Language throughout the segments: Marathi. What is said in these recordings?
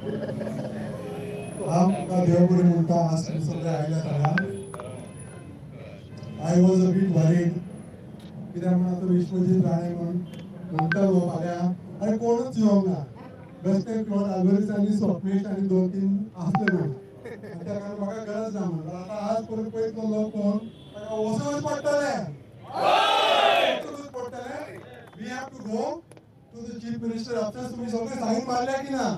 हांव तुका देव बरें म्हणटा. आज तुमी सगळे आयल्या हांगा. I was a bit worried कित्याक म्हणून आतां विश्वजीत राणे म्हणटा फाल्यां आनी कोणूच येवंक ना. बेश्टे कोण आल्वरीस आनी स्वप्नीश आनी 2-3 आसले म्हणून. आनी त्या खातीर म्हाका गरज ना म्हणून आतां आज परत पयतलो लोक कोण ताका वचूंच पडटलें. वचूंच पडटलें. We have to go to the chief minister office. तुम्ही सगळे सायन मारल्या की ना?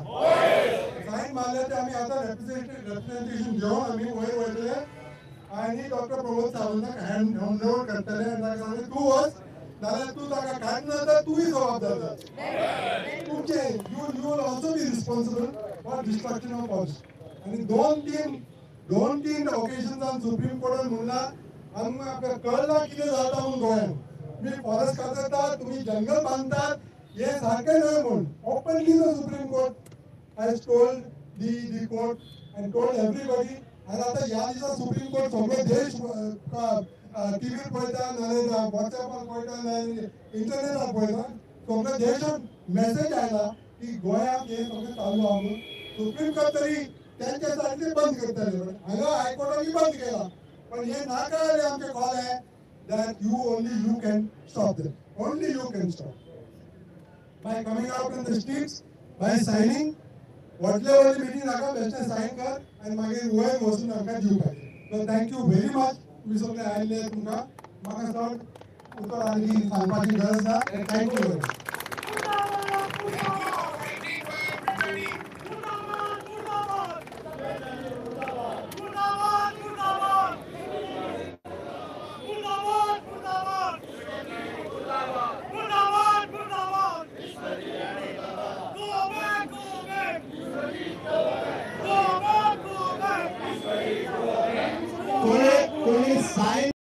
सायन मारल्या ते आमी आतां रिप्रेझेंटेशन घेवन आमी वयर वयतले आनी डॉक्टर प्रमोद सावंताक हँड ओव्हर करतले आनी ताका सांगले तूं वच नाल्यार तूं ताका काडना तर तूंय जबाबदार जा. तुमचे you will also be responsible for destruction of forest. आनी दोन तीन ओकेजन्सान सुप्रीम कोर्टान म्हणला आमकां कळना कितें जाता म्हणून गोंयांत. तुम्ही फॉरेस्ट कातरतात, तुम्ही जंगल बांधतात, हे सारखे न्हय म्हणून openly the supreme court has told the court and told everybody. आनी आतां ह्या दिसा सुप्रीम कोर्ट सगळे देश टीव्हीर पळयता नाल्यार वॉट्सॅपार पळयता नाल्यार इंटरनेटार पळयता सगळे देशान मॅसेज आयला की गोंयांत हे सगळें चालू आहा म्हणून. सुप्रीम कोर्ट तरी त्यांच्या सारखे बंद करतले. हांगा हायकोर्टानी बंद केला पण हे नाकळले आमचे call that only you can stop them. Only you can stop. By coming out in the streets, by signing, whatever meeting नाका बेश्टे साइन कर आणि मागीर वयर वचून आमकां दिवपाचें. So thank you very much. तुम्ही सगळे आयले तुमकां म्हाका चड उतर आनी सांगपाची गरज ना. Thank you very much. कोणी साइन